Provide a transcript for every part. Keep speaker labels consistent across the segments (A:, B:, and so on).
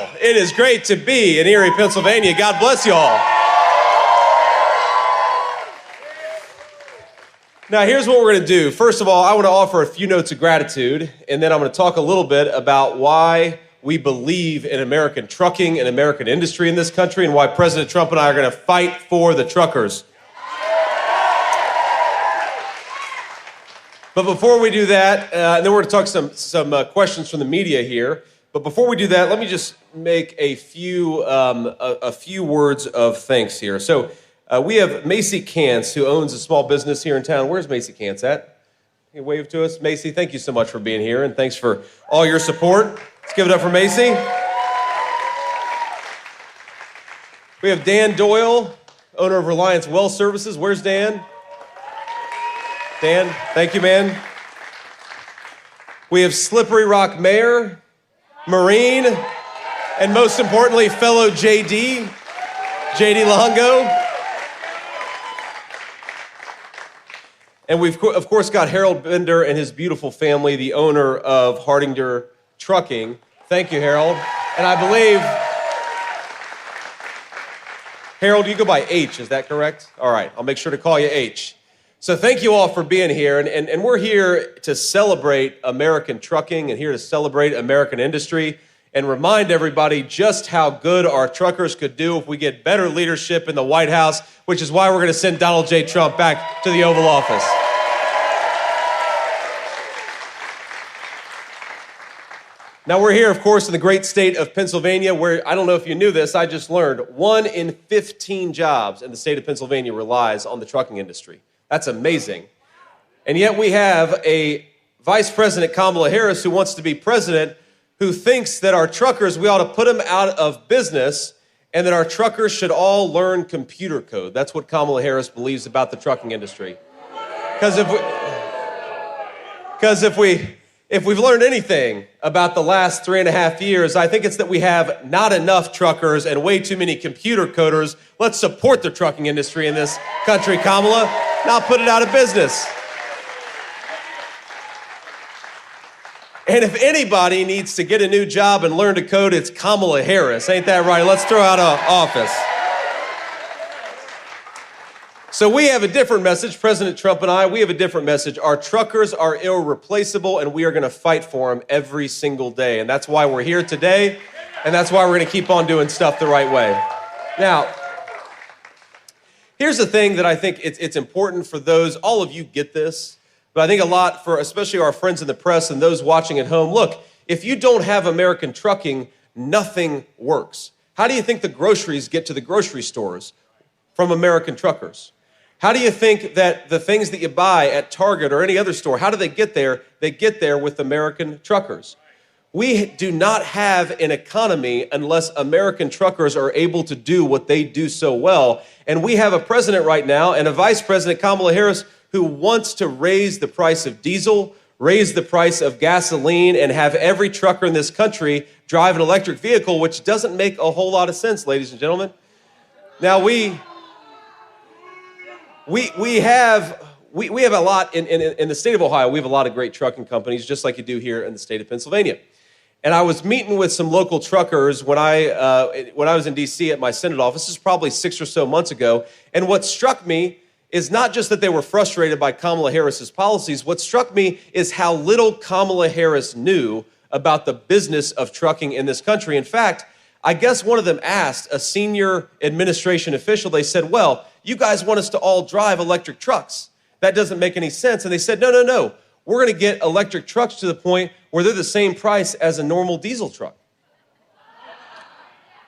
A: Well, it is great to be in Erie, Pennsylvania. God bless you all. Now, here's what we're going to do. First of all, I want to offer a few notes of gratitude, and then I'm going to talk a little bit about why we believe in American trucking and American industry in this country, and why President Trump and I are going to fight for the truckers. But before we do that, and then we're going to talk some questions from the media here. But before we do that, let me just make a few words of thanks here. So we have Macy Kantz, who owns a small business here in town. Where's Macy Kantz at? Can you wave to us? Macy, thank you so much for being here, and thanks for all your support. Let's give it up for Macy. We have Dan Doyle, owner of Reliance Well Services. Where's Dan? Dan, thank you, man. We have Slippery Rock Mayor, Marine, and most importantly, fellow JD Longo. And we've, of course, got Harold Bender and his beautiful family, the owner of Hardinger Trucking. Thank you, Harold. And I believe, Harold, you go by H, is that correct? All right, I'll make sure to call you H. So thank you all for being here, and we're here to celebrate American trucking and here to celebrate American industry and remind everybody just how good our truckers could do if we get better leadership in the White House, which is why we're going to send Donald J. Trump back to the Oval Office. Now we're here, of course, in the great state of Pennsylvania, where, I don't know if you knew this, I just learned, 1 in 15 jobs in the state of Pennsylvania relies on the trucking industry. That's amazing. And yet we have a Vice President, Kamala Harris, who wants to be president, who thinks that our truckers, we ought to put them out of business, and that our truckers should all learn computer code. That's what Kamala Harris believes about the trucking industry. Because if we've learned anything about the last 3.5 years, I think it's that we have not enough truckers and way too many computer coders. Let's support the trucking industry in this country, Kamala, not put it out of business. And if anybody needs to get a new job and learn to code, it's Kamala Harris. Ain't that right? Let's throw out of office. So we have a different message, President Trump and I, we have a different message. Our truckers are irreplaceable, and we are going to fight for them every single day. And that's why we're here today, and that's why we're going to keep on doing stuff the right way. Now, here's the thing that I think it's important for those, all of you get this, but I think a lot for especially our friends in the press and those watching at home. Look, if you don't have American trucking, nothing works. How do you think the groceries get to the grocery stores? From American truckers. How do you think that the things that you buy at Target or any other store, how do they get there? They get there with American truckers. We do not have an economy unless American truckers are able to do what they do so well. And we have a president right now and a vice president, Kamala Harris, who wants to raise the price of diesel, raise the price of gasoline, and have every trucker in this country drive an electric vehicle, which doesn't make a whole lot of sense, ladies and gentlemen. Now, we have a lot in the state of Ohio. We have a lot of great trucking companies, just like you do here in the state of Pennsylvania. And I was meeting with some local truckers when I was in D.C. at my Senate office. This is probably 6 or so months ago. And what struck me is not just that they were frustrated by Kamala Harris's policies. What struck me is how little Kamala Harris knew about the business of trucking in this country. In fact, I guess one of them asked a senior administration official, they said, well, you guys want us to all drive electric trucks. That doesn't make any sense. And they said, no. We're going to get electric trucks to the point where they're the same price as a normal diesel truck.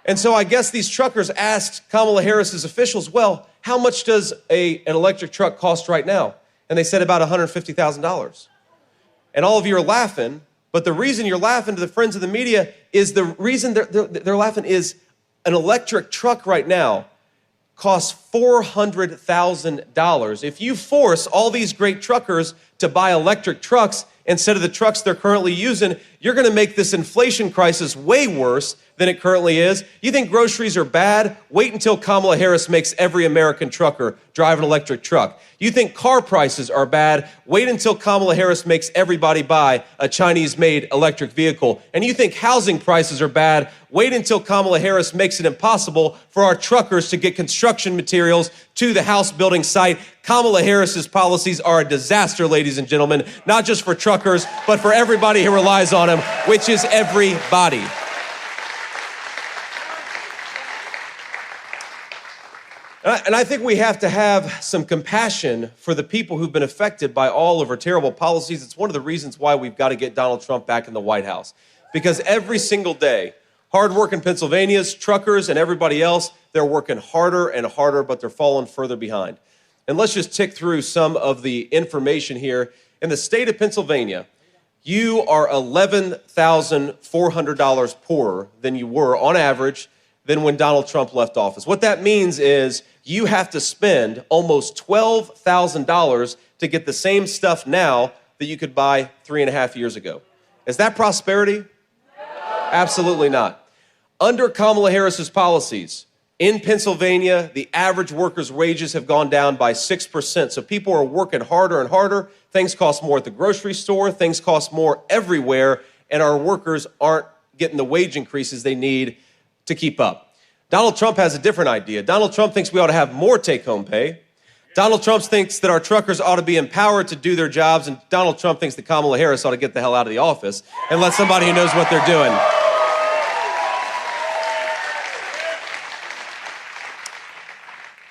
A: And so I guess these truckers asked Kamala Harris's officials, well, how much does an electric truck cost right now? And they said about $150,000. And all of you are laughing, but the reason you're laughing, to the friends of the media, is the reason they're laughing is an electric truck right now costs $400,000. If you force all these great truckers to buy electric trucks instead of the trucks they're currently using, you're going to make this inflation crisis way worse than it currently is? You think groceries are bad? Wait until Kamala Harris makes every American trucker drive an electric truck. You think car prices are bad? Wait until Kamala Harris makes everybody buy a Chinese-made electric vehicle. And you think housing prices are bad? Wait until Kamala Harris makes it impossible for our truckers to get construction materials to the house building site. Kamala Harris's policies are a disaster, ladies and gentlemen, not just for truckers, but for everybody who relies on them, which is everybody. And I think we have to have some compassion for the people who've been affected by all of her terrible policies. It's one of the reasons why we've got to get Donald Trump back in the White House. Because every single day, hardworking Pennsylvanians, truckers, and everybody else, they're working harder and harder, but they're falling further behind. And let's just tick through some of the information here. In the state of Pennsylvania, you are $11,400 poorer than you were on average than when Donald Trump left office. What that means is you have to spend almost $12,000 to get the same stuff now that you could buy 3.5 years ago. Is that prosperity? No. Absolutely not. Under Kamala Harris's policies, in Pennsylvania, the average worker's wages have gone down by 6%. So people are working harder and harder. Things cost more at the grocery store. Things cost more everywhere. And our workers aren't getting the wage increases they need to keep up. Donald Trump has a different idea. Donald Trump thinks we ought to have more take-home pay. Donald Trump thinks that our truckers ought to be empowered to do their jobs, and Donald Trump thinks that Kamala Harris ought to get the hell out of the office and let somebody who knows what they're doing.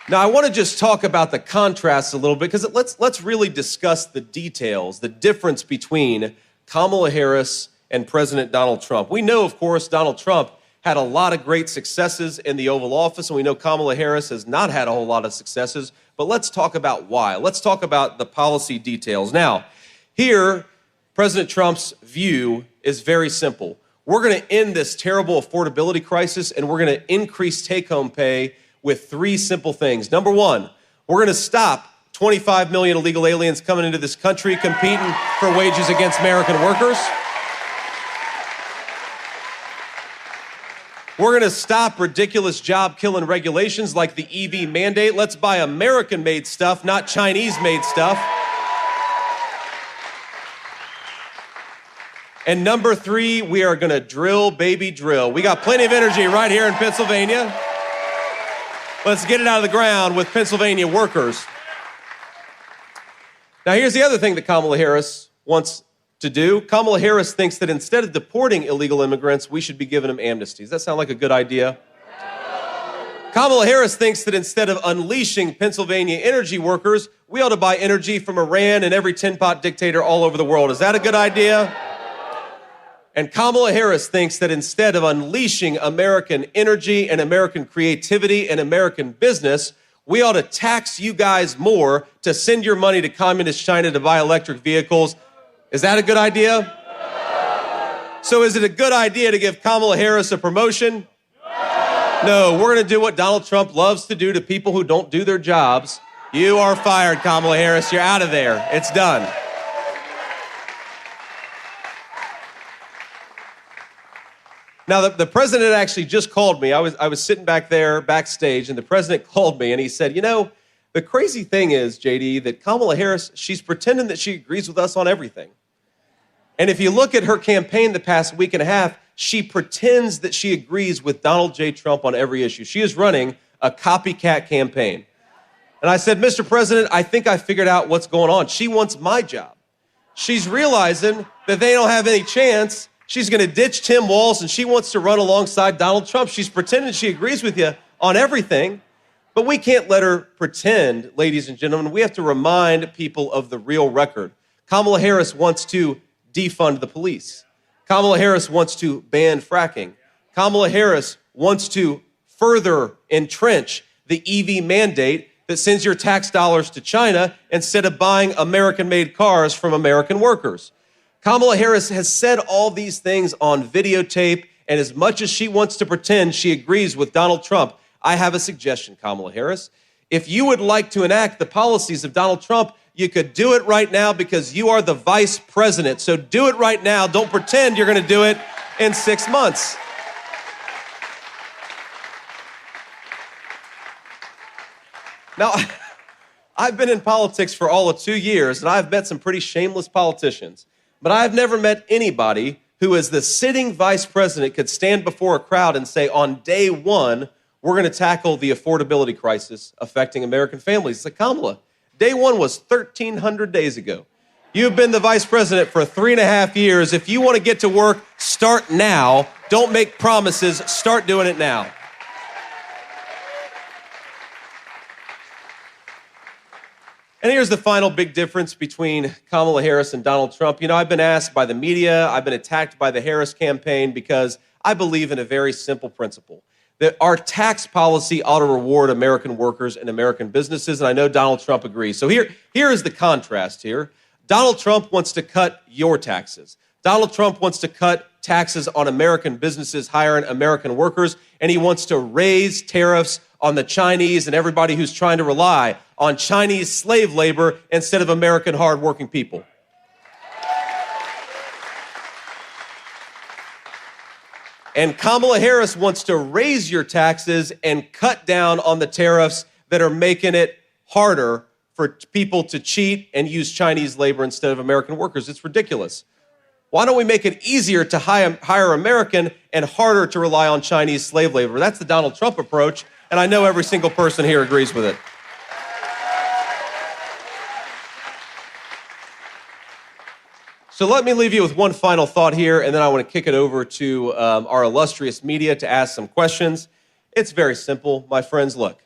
A: Now, I want to just talk about the contrast a little bit, because let's really discuss the details, the difference between Kamala Harris and President Donald Trump. We know, of course, Donald Trump had a lot of great successes in the Oval Office, and we know Kamala Harris has not had a whole lot of successes, but let's talk about why. Let's talk about the policy details. Now, here, President Trump's view is very simple. We're going to end this terrible affordability crisis, and we're going to increase take-home pay with 3 simple things. Number 1, we're going to stop 25 million illegal aliens coming into this country competing for wages against American workers. We're going to stop ridiculous job-killing regulations like the EV mandate. Let's buy American-made stuff, not Chinese-made stuff. And number 3, we are going to drill, baby, drill. We got plenty of energy right here in Pennsylvania. Let's get it out of the ground with Pennsylvania workers. Now, here's the other thing that Kamala Harris wants to do. Kamala Harris thinks that instead of deporting illegal immigrants, we should be giving them amnesties. Does that sound like a good idea? No. Kamala Harris thinks that instead of unleashing Pennsylvania energy workers, we ought to buy energy from Iran and every tin-pot dictator all over the world. Is that a good idea? And Kamala Harris thinks that instead of unleashing American energy and American creativity and American business, we ought to tax you guys more to send your money to communist China to buy electric vehicles. Is that a good idea? So is it a good idea to give Kamala Harris a promotion? No, we're going to do what Donald Trump loves to do to people who don't do their jobs. You are fired, Kamala Harris. You're out of there. It's done. Now, the president actually just called me. I was sitting back there backstage, and the president called me, and he said, you know, the crazy thing is, JD, that Kamala Harris, she's pretending that she agrees with us on everything. And if you look at her campaign the past week and a half, she pretends that she agrees with Donald J. Trump on every issue. She is running a copycat campaign. And I said, Mr. President, I think I figured out what's going on. She wants my job. She's realizing that they don't have any chance. She's going to ditch Tim Walz, and she wants to run alongside Donald Trump. She's pretending she agrees with you on everything. But we can't let her pretend, ladies and gentlemen. We have to remind people of the real record. Kamala Harris wants to defund the police. Kamala Harris wants to ban fracking. Kamala Harris wants to further entrench the EV mandate that sends your tax dollars to China instead of buying American-made cars from American workers. Kamala Harris has said all these things on videotape, and as much as she wants to pretend she agrees with Donald Trump, I have a suggestion, Kamala Harris. If you would like to enact the policies of Donald Trump, you could do it right now because you are the vice president. So do it right now. Don't pretend you're going to do it in 6 months. Now, I've been in politics for all of 2 years, and I've met some pretty shameless politicians, but I've never met anybody who, as the sitting vice president, could stand before a crowd and say, on day one, we're going to tackle the affordability crisis affecting American families. It's like, Kamala, day one was 1,300 days ago. You've been the vice president for 3.5 years. If you want to get to work, start now. Don't make promises. Start doing it now. And here's the final big difference between Kamala Harris and Donald Trump. You know, I've been asked by the media, I've been attacked by the Harris campaign because I believe in a very simple principle, that our tax policy ought to reward American workers and American businesses, and I know Donald Trump agrees. So here is the contrast here. Donald Trump wants to cut your taxes. Donald Trump wants to cut taxes on American businesses hiring American workers, and he wants to raise tariffs on the Chinese and everybody who's trying to rely on Chinese slave labor instead of American hardworking people. And Kamala Harris wants to raise your taxes and cut down on the tariffs that are making it harder for people to cheat and use Chinese labor instead of American workers. It's ridiculous. Why don't we make it easier to hire American and harder to rely on Chinese slave labor? That's the Donald Trump approach, and I know every single person here agrees with it. So let me leave you with one final thought here, and then I want to kick it over to our illustrious media to ask some questions. It's very simple, my friends. Look,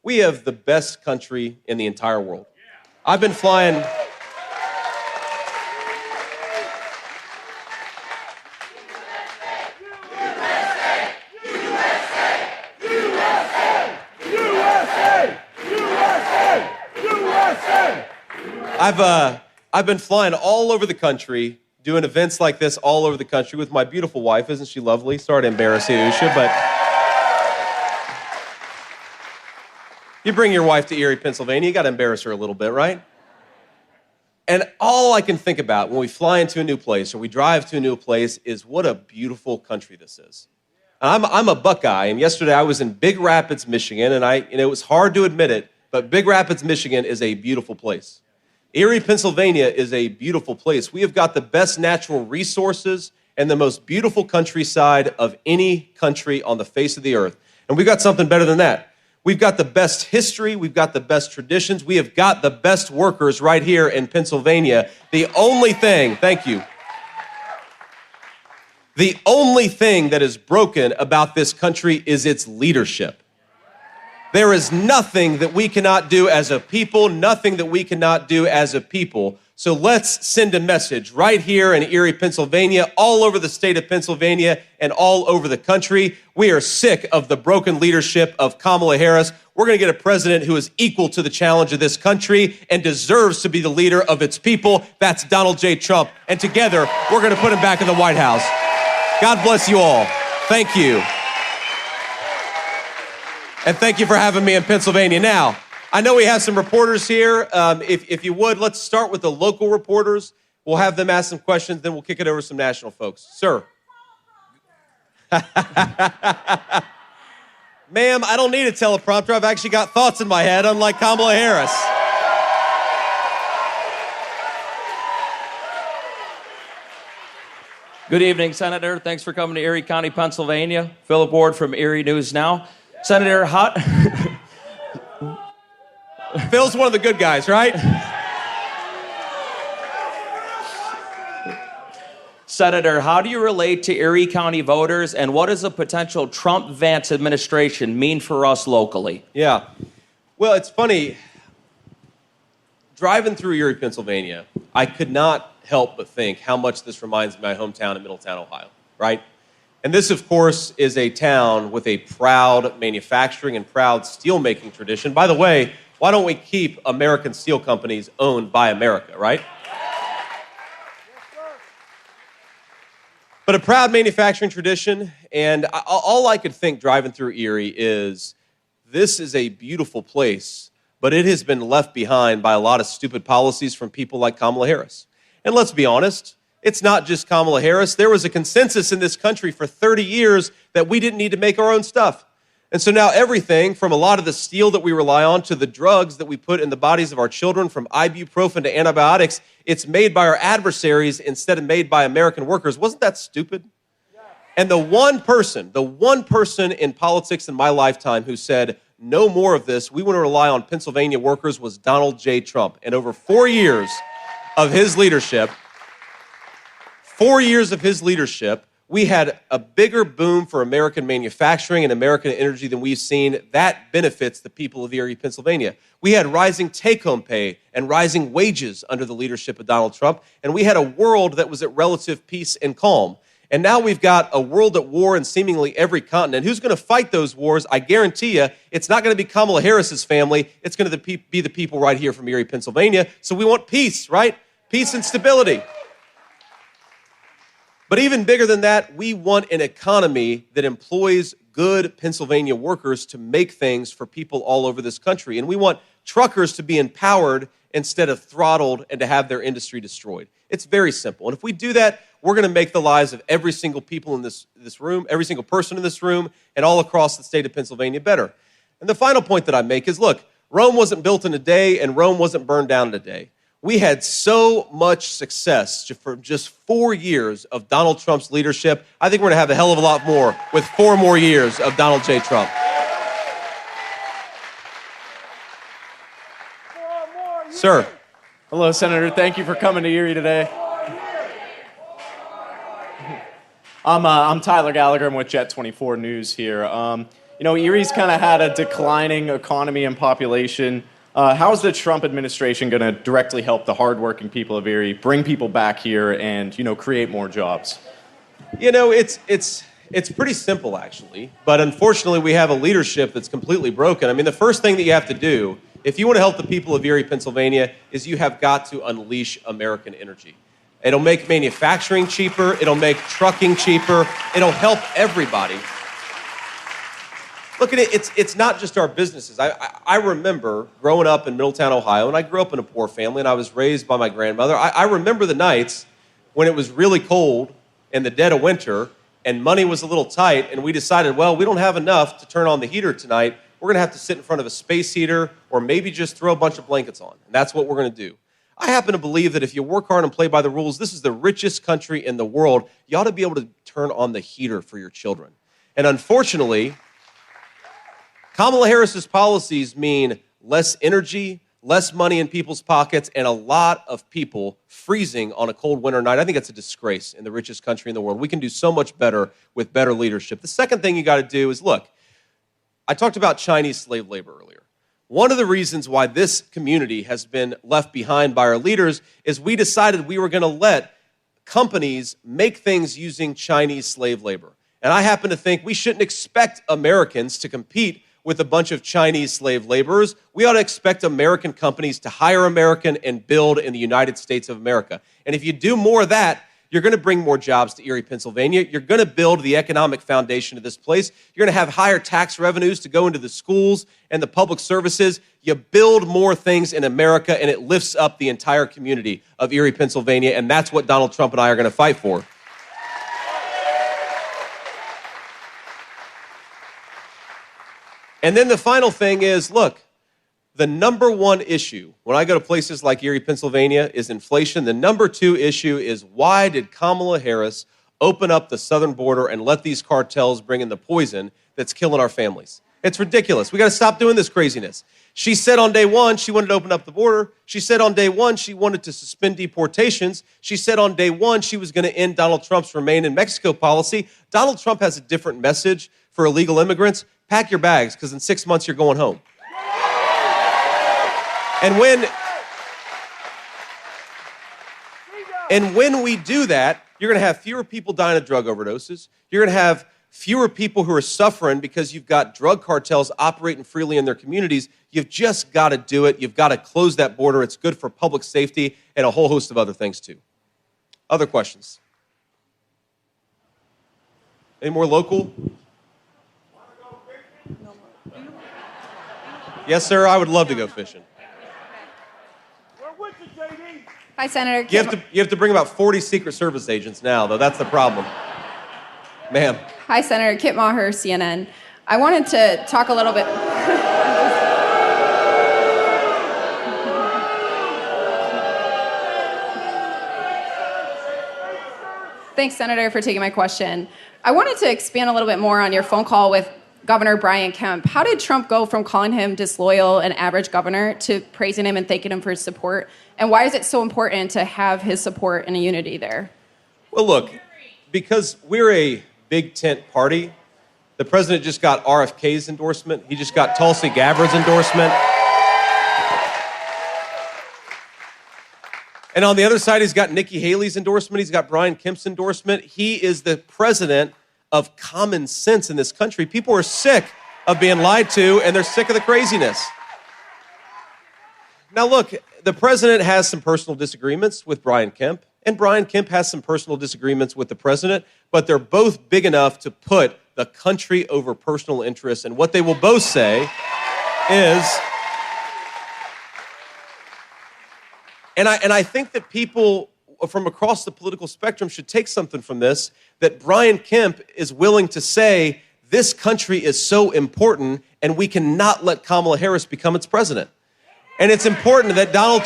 A: we have the best country in the entire world. I've been flying... I've been flying all over the country, doing events like this all over the country with my beautiful wife. Isn't she lovely? Sorry to embarrass you, Usha, but you bring your wife to Erie, Pennsylvania, you got to embarrass her a little bit, right? And all I can think about when we fly into a new place or we drive to a new place is what a beautiful country this is. I'm a Buckeye, and yesterday I was in Big Rapids, Michigan, and it was hard to admit it, but Big Rapids, Michigan is a beautiful place. Erie, Pennsylvania is a beautiful place. We have got the best natural resources and the most beautiful countryside of any country on the face of the earth. And we've got something better than that. We've got the best history. We've got the best traditions. We have got the best workers right here in Pennsylvania. The only thing, thank you, the only thing that is broken about this country is its leadership. There is nothing that we cannot do as a people, nothing that we cannot do as a people. So let's send a message right here in Erie, Pennsylvania, all over the state of Pennsylvania, and all over the country. We are sick of the broken leadership of Kamala Harris. We're going to get a president who is equal to the challenge of this country and deserves to be the leader of its people. That's Donald J. Trump. And together, we're going to put him back in the White House. God bless you all. Thank you. And thank you for having me in Pennsylvania. Now, I know we have some reporters here. If you would, let's start with the local reporters. We'll have them ask some questions, then we'll kick it over to some national folks. Sir. Ma'am, I don't need a teleprompter. I've actually got thoughts in my head, unlike Kamala Harris.
B: Good evening, Senator. Thanks for coming to Erie County, Pennsylvania. Philip Ward from Erie News Now. Senator,
A: Phil's one of the good guys, right?
B: Senator, how do you relate to Erie County voters, and what does a potential Trump-Vance administration mean for us locally?
A: Yeah. Well, it's funny. Driving through Erie, Pennsylvania, I could not help but think how much this reminds me of my hometown in Middletown, Ohio, right? And this, of course, is a town with a proud manufacturing and proud steel-making tradition. By the way, why don't we keep American steel companies owned by America, right? But a proud manufacturing tradition, and all I could think driving through Erie is, this is a beautiful place, but it has been left behind by a lot of stupid policies from people like Kamala Harris. And let's be honest, it's not just Kamala Harris. There was a consensus in this country for 30 years that we didn't need to make our own stuff. And so now everything from a lot of the steel that we rely on to the drugs that we put in the bodies of our children, from ibuprofen to antibiotics, it's made by our adversaries instead of made by American workers. Wasn't that stupid? And the one person in politics in my lifetime who said, no more of this, we want to rely on Pennsylvania workers, was Donald J. Trump. And over 4 years of his leadership, we had a bigger boom for American manufacturing and American energy than we've seen. That benefits the people of Erie, Pennsylvania. We had rising take-home pay and rising wages under the leadership of Donald Trump, and we had a world that was at relative peace and calm. And now we've got a world at war in seemingly every continent. Who's going to fight those wars? I guarantee you, it's not going to be Kamala Harris's family. It's going to be the people right here from Erie, Pennsylvania. So we want peace, right? Peace and stability. But even bigger than that, we want an economy that employs good Pennsylvania workers to make things for people all over this country. And we want truckers to be empowered instead of throttled and to have their industry destroyed. It's very simple. And if we do that, we're going to make the lives of every single people in this room, every single person in this room, and all across the state of Pennsylvania better. And the final point that I make is, look, Rome wasn't built in a day and Rome wasn't burned down in a day. We had so much success for just 4 years of Donald Trump's leadership. I think we're going to have a hell of a lot more with 4 more years of Donald J. Trump. Sir.
C: Hello, Senator. Thank you for coming to Erie today. I'm Tyler Gallagher. I'm with Jet 24 News here. Erie's kind of had a declining economy and population. How is the Trump administration going to directly help the hardworking people of Erie bring people back here and, create more jobs?
A: It's pretty simple, actually. But unfortunately, we have a leadership that's completely broken. I mean, the first thing that you have to do, if you want to help the people of Erie, Pennsylvania, is you have got to unleash American energy. It'll make manufacturing cheaper. It'll make trucking cheaper. It'll help everybody. Look at it. It's not just our businesses. I remember growing up in Middletown, Ohio, and I grew up in a poor family, and I was raised by my grandmother. I remember the nights when it was really cold in the dead of winter, and money was a little tight, and we decided, well, we don't have enough to turn on the heater tonight. We're going to have to sit in front of a space heater or maybe just throw a bunch of blankets on. And that's what we're going to do. I happen to believe that if you work hard and play by the rules, this is the richest country in the world. You ought to be able to turn on the heater for your children. And unfortunately, Kamala Harris's policies mean less energy, less money in people's pockets, and a lot of people freezing on a cold winter night. I think it's a disgrace in the richest country in the world. We can do so much better with better leadership. The second thing you got to do is, look, I talked about Chinese slave labor earlier. One of the reasons why this community has been left behind by our leaders is we decided we were going to let companies make things using Chinese slave labor. And I happen to think we shouldn't expect Americans to compete with a bunch of Chinese slave laborers. We ought to expect American companies to hire American and build in the United States of America. And if you do more of that, you're going to bring more jobs to Erie, Pennsylvania. You're going to build the economic foundation of this place. You're going to have higher tax revenues to go into the schools and the public services. You build more things in America, and it lifts up the entire community of Erie, Pennsylvania, and that's what Donald Trump and I are going to fight for. And then the final thing is, look, the number one issue when I go to places like Erie, Pennsylvania is inflation. The number two issue is, why did Kamala Harris open up the southern border and let these cartels bring in the poison that's killing our families? It's ridiculous. We got to stop doing this craziness. She said on day one she wanted to open up the border. She said on day one she wanted to suspend deportations. She said on day one she was going to end Donald Trump's Remain in Mexico policy. Donald Trump has a different message for illegal immigrants. Pack your bags, because in 6 months you're going home. And when we do that, you're going to have fewer people dying of drug overdoses. You're going to have fewer people who are suffering because you've got drug cartels operating freely in their communities. You've just got to do it. You've got to close that border. It's good for public safety and a whole host of other things, too. Other questions? Any more local? Yes, sir, I would love to go fishing.
D: Hi, Senator.
A: You have to bring about 40 Secret Service agents now, though. That's the problem. Ma'am.
D: Hi, Senator. Kit Maher, CNN. I wanted to talk a little bit. Thanks, Senator, for taking my question. I wanted to expand a little bit more on your phone call with Governor Brian Kemp. How did Trump go from calling him disloyal and average governor to praising him and thanking him for his support? And why is it so important to have his support and a unity there?
A: Well, look, because we're a big tent party, the president just got RFK's endorsement. He just got Tulsi Gabbard's endorsement. And on the other side, he's got Nikki Haley's endorsement. He's got Brian Kemp's endorsement. He is the president of common sense in this country. People are sick of being lied to, and they're sick of the craziness. Now, look, the president has some personal disagreements with Brian Kemp, and Brian Kemp has some personal disagreements with the president, but they're both big enough to put the country over personal interests. And what they will both say is, and I think that people from across the political spectrum should take something from this, that Brian Kemp is willing to say, this country is so important, and we cannot let Kamala Harris become its president. And it's important that Donald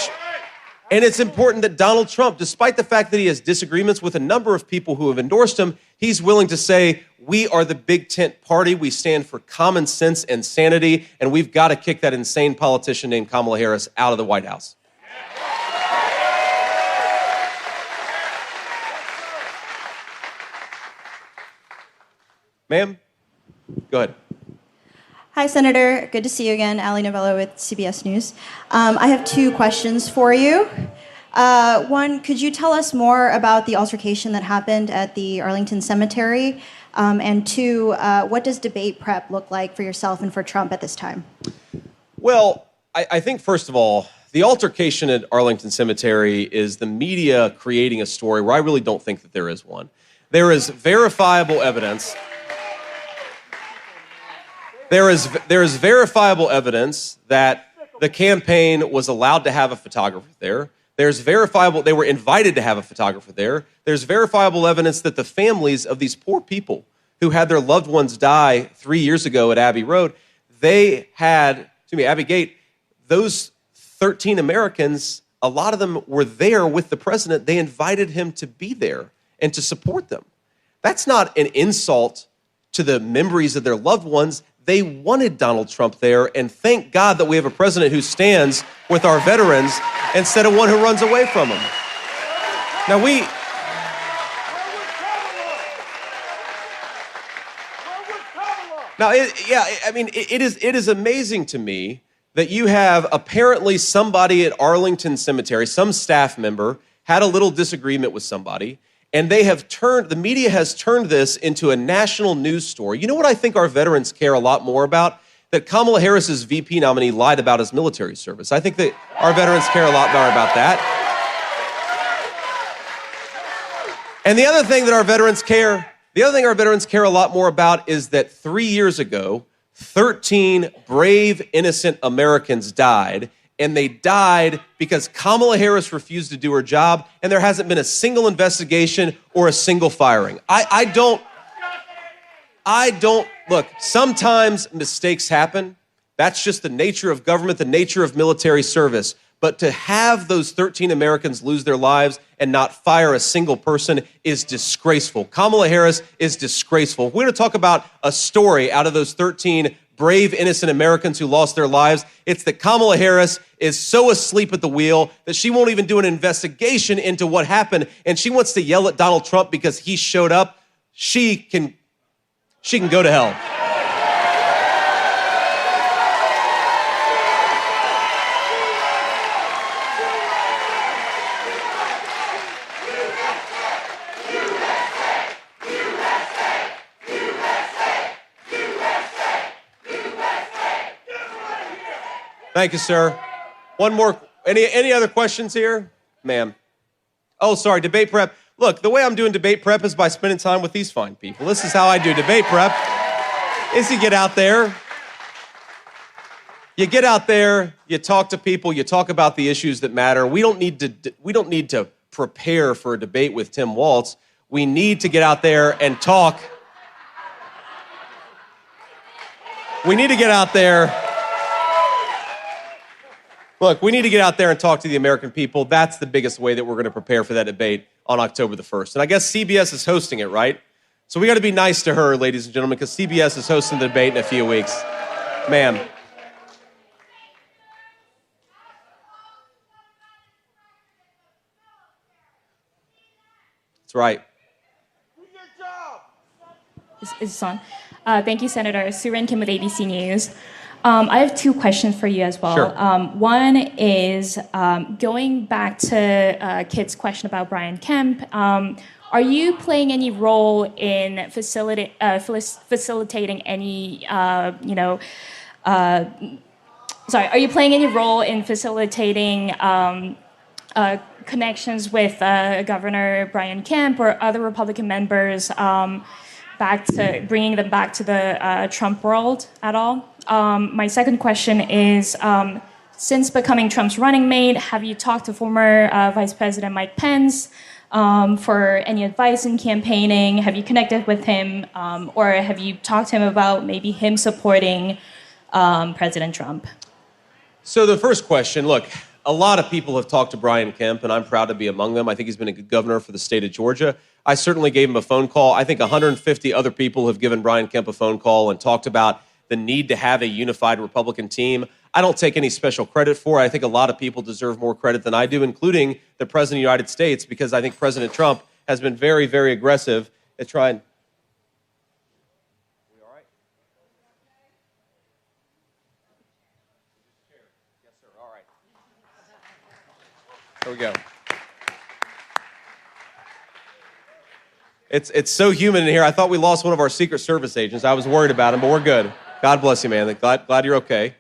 A: Trump, despite the fact that he has disagreements with a number of people who have endorsed him, he's willing to say, we are the big tent party, we stand for common sense and sanity, and we've got to kick that insane politician named Kamala Harris out of the White House. Ma'am, go ahead.
E: Hi, Senator. Good to see you again. Ali Novello with CBS News. I have two questions for you. One, could you tell us more about the altercation that happened at the Arlington Cemetery? And two, what does debate prep look like for yourself and for Trump at this time?
A: Well, I think, first of all, the altercation at Arlington Cemetery is the media creating a story where I really don't think that there is one. There is verifiable evidence. There is verifiable evidence that the campaign was allowed to have a photographer there. There's verifiable, they were invited to have a photographer there. There's verifiable evidence that the families of these poor people who had their loved ones die 3 years ago at Abbey Road, Abbey Gate, those 13 Americans, a lot of them were there with the president. They invited him to be there and to support them. That's not an insult to the memories of their loved ones. They wanted Donald Trump there, and thank God that we have a president who stands with our veterans instead of one who runs away from them. Now it is amazing to me that you have apparently somebody at Arlington Cemetery, some staff member, had a little disagreement with somebody, and the media has turned this into a national news story. You know what I think our veterans care a lot more about? That Kamala Harris's VP nominee lied about his military service. I think that our veterans care a lot more about that. And the other thing our veterans care a lot more about is that 3 years ago, 13 brave, innocent Americans died, and they died because Kamala Harris refused to do her job, and there hasn't been a single investigation or a single firing. Look, sometimes mistakes happen. That's just the nature of government, the nature of military service. But to have those 13 Americans lose their lives and not fire a single person is disgraceful. Kamala Harris is disgraceful. We're going to talk about a story out of those 13 brave, innocent Americans who lost their lives. It's that Kamala Harris is so asleep at the wheel that she won't even do an investigation into what happened, and she wants to yell at Donald Trump because he showed up. She can go to hell. Thank you, sir. One more. Any other questions here? Ma'am. Oh, sorry, debate prep. Look, the way I'm doing debate prep is by spending time with these fine people. This is how I do debate prep, is you get out there. You get out there, you talk to people, you talk about the issues that matter. We don't need to prepare for a debate with Tim Walz. We need to get out there and talk. We need to get out there. Look, we need to get out there and talk to the American people. That's the biggest way that we're going to prepare for that debate on October the 1st. And I guess CBS is hosting it, right? So we got to be nice to her, ladies and gentlemen, because CBS is hosting the debate in a few weeks. Ma'am. That's right.
F: Is this on? Thank you, Senator. Surin Kim with ABC News. I have two questions for you as well.
A: Sure.
F: One is going back to Kit's question about Brian Kemp. Are you playing any role in facilitating any, are you playing any role in facilitating connections with Governor Brian Kemp or other Republican members back to bringing them back to the Trump world at all? My second question is, since becoming Trump's running mate, have you talked to former Vice President Mike Pence for any advice in campaigning? Have you connected with him, or have you talked to him about maybe him supporting President Trump?
A: So the first question, look, a lot of people have talked to Brian Kemp, and I'm proud to be among them. I think he's been a good governor for the state of Georgia. I certainly gave him a phone call. I think 150 other people have given Brian Kemp a phone call and talked about the need to have a unified Republican team. I don't take any special credit for it. I think a lot of people deserve more credit than I do, including the President of the United States, because I think President Trump has been very, very aggressive at trying. We all right? Yes, sir. All right. There we go. It's so humid in here. I thought we lost one of our Secret Service agents. I was worried about him, but we're good. God bless you, man. Glad you're okay.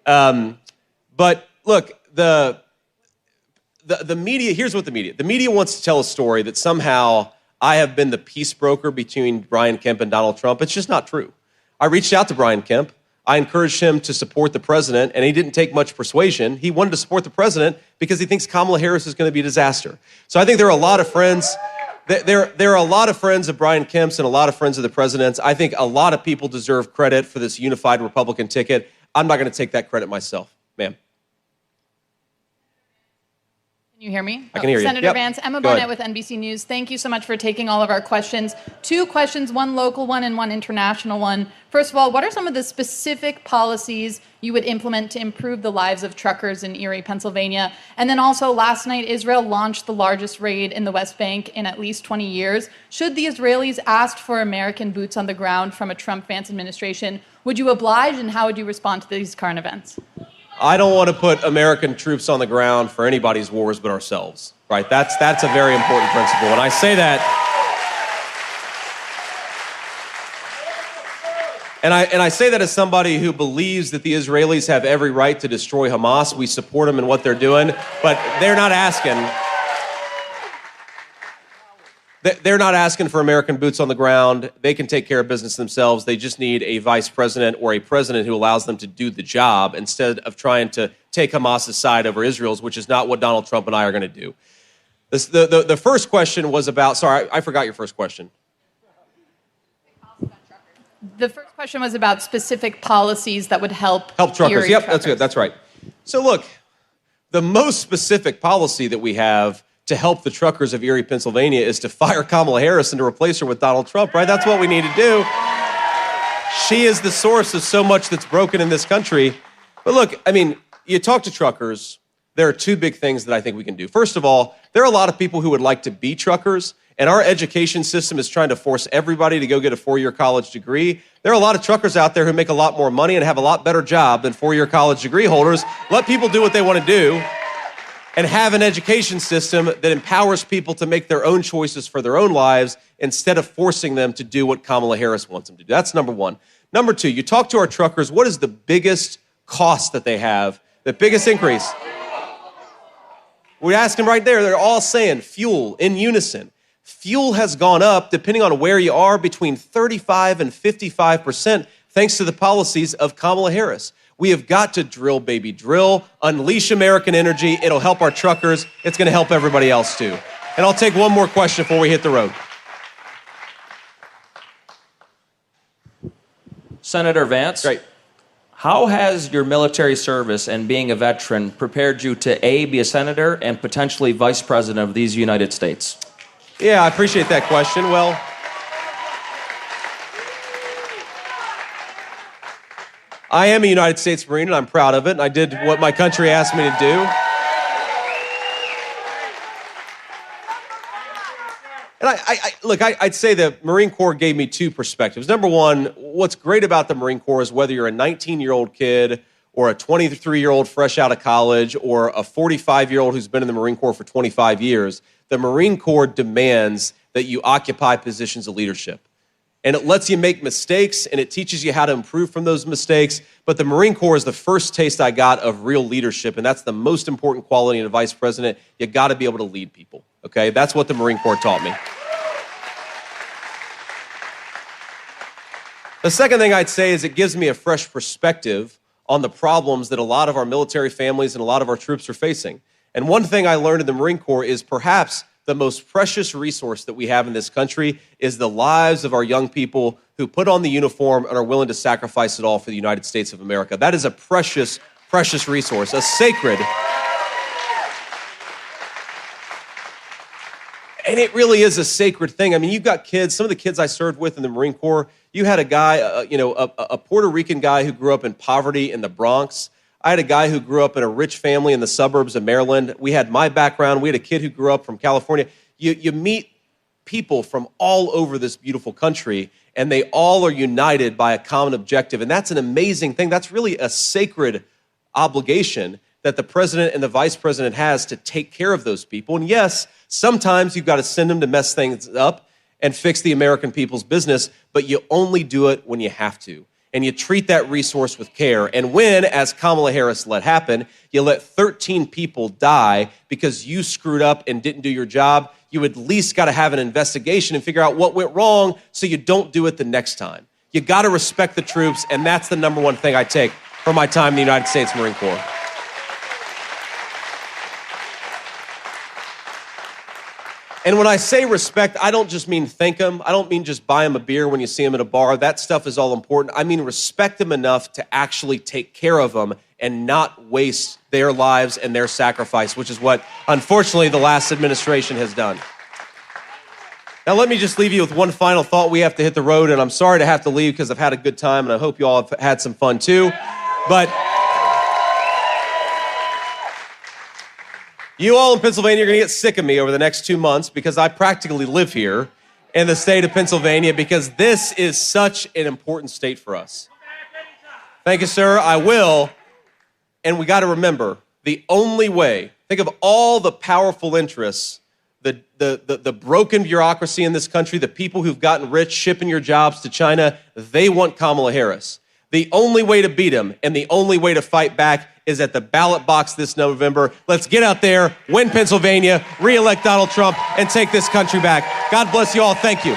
A: But look, the media, here's what the media wants to tell a story that somehow I have been the peace broker between Brian Kemp and Donald Trump. It's just not true. I reached out to Brian Kemp. I encouraged him to support the president, and he didn't take much persuasion. He wanted to support the president because he thinks Kamala Harris is going to be a disaster. So I think there are a lot of friends. There are a lot of friends of Brian Kemp's and a lot of friends of the president's. I think a lot of people deserve credit for this unified Republican ticket. I'm not going to take that credit myself. Ma'am.
G: Can you hear me?
A: I can hear you.
G: Senator
A: Yep.
G: Vance, Emma
A: Go
G: Barnett
A: ahead.
G: with NBC News. Thank you so much for taking all of our questions. Two questions, one local one and one international one. First of all, what are some of the specific policies you would implement to improve the lives of truckers in Erie, Pennsylvania? And then also, last night, Israel launched the largest raid in the West Bank in at least 20 years. Should the Israelis ask for American boots on the ground from a Trump-Vance administration, would you oblige, and how would you respond to these current events?
A: I don't want to put American troops on the ground for anybody's wars but ourselves, right? That's a very important principle. And I say that, and I say that as somebody who believes that the Israelis have every right to destroy Hamas. We support them in what they're doing, but they're not asking. They're not asking for American boots on the ground. They can take care of business themselves. They just need a vice president or a president who allows them to do the job instead of trying to take Hamas's side over Israel's, which is not what Donald Trump and I are going to do. The first question was about, sorry, I forgot your first question.
G: The first question was about specific policies that would help
A: truckers.
G: Erie
A: Yep,
G: truckers.
A: that's good. That's right. So look, the most specific policy that we have to help the truckers of Erie, Pennsylvania is to fire Kamala Harris and to replace her with Donald Trump, right? That's what we need to do. She is the source of so much that's broken in this country. But look, I mean, you talk to truckers, there are two big things that I think we can do. First of all, there are a lot of people who would like to be truckers, and our education system is trying to force everybody to go get a four-year college degree. There are a lot of truckers out there who make a lot more money and have a lot better job than four-year college degree holders. Let people do what they want to do and have an education system that empowers people to make their own choices for their own lives instead of forcing them to do what Kamala Harris wants them to do. That's number one. Number two, you talk to our truckers, what is the biggest cost that they have, the biggest increase? We ask them right there, they're all saying fuel in unison. Fuel has gone up, depending on where you are, between 35 and 55%, thanks to the policies of Kamala Harris. We have got to drill, baby, drill, unleash American energy. It'll help our truckers. It's going to help everybody else, too. And I'll take one more question before we hit the road.
B: Senator Vance.
A: Great.
B: How has your military service and being a veteran prepared you to A, be a senator and potentially vice president of these United States?
A: Yeah, I appreciate that question. Well, I am a United States Marine, and I'm proud of it, and I did what my country asked me to do. And I'd say the Marine Corps gave me two perspectives. Number one, what's great about the Marine Corps is whether you're a 19-year-old kid or a 23-year-old fresh out of college or a 45-year-old who's been in the Marine Corps for 25 years, the Marine Corps demands that you occupy positions of leadership. And it lets you make mistakes, and it teaches you how to improve from those mistakes. But the Marine Corps is the first taste I got of real leadership, and that's the most important quality in a vice president. You got to be able to lead people, okay? That's what the Marine Corps taught me. The second thing I'd say is it gives me a fresh perspective on the problems that a lot of our military families and a lot of our troops are facing. And one thing I learned in the Marine Corps is perhaps the most precious resource that we have in this country is the lives of our young people who put on the uniform and are willing to sacrifice it all for the United States of America. That is a precious, precious resource, a sacred. And it really is a sacred thing. I mean, you've got kids, some of the kids I served with in the Marine Corps, you had a guy, a Puerto Rican guy who grew up in poverty in the Bronx. I had a guy who grew up in a rich family in the suburbs of Maryland. We had my background. We had a kid who grew up from California. You meet people from all over this beautiful country, and they all are united by a common objective. And that's an amazing thing. That's really a sacred obligation that the president and the vice president has to take care of those people. And yes, sometimes you've got to send them to mess things up and fix the American people's business, but you only do it when you have to. And you treat that resource with care. And when, as Kamala Harris let happen, you let 13 people die because you screwed up and didn't do your job, you at least got to have an investigation and figure out what went wrong so you don't do it the next time. You got to respect the troops, and that's the number one thing I take from my time in the United States Marine Corps. And when I say respect, I don't just mean thank them. I don't mean just buy them a beer when you see them at a bar. That stuff is all important. I mean respect them enough to actually take care of them and not waste their lives and their sacrifice, which is what, unfortunately, the last administration has done. Now, let me just leave you with one final thought. We have to hit the road, and I'm sorry to have to leave because I've had a good time, and I hope you all have had some fun too. But you all in Pennsylvania are going to get sick of me over the next 2 months because I practically live here in the state of Pennsylvania because this is such an important state for us. Thank you, sir. I will. And we got to remember, the only way, think of all the powerful interests, the broken bureaucracy in this country, the people who've gotten rich shipping your jobs to China, they want Kamala Harris. The only way to beat them and the only way to fight back is at the ballot box this November. Let's get out there, win Pennsylvania, re-elect Donald Trump, and take this country back. God bless you all. Thank you.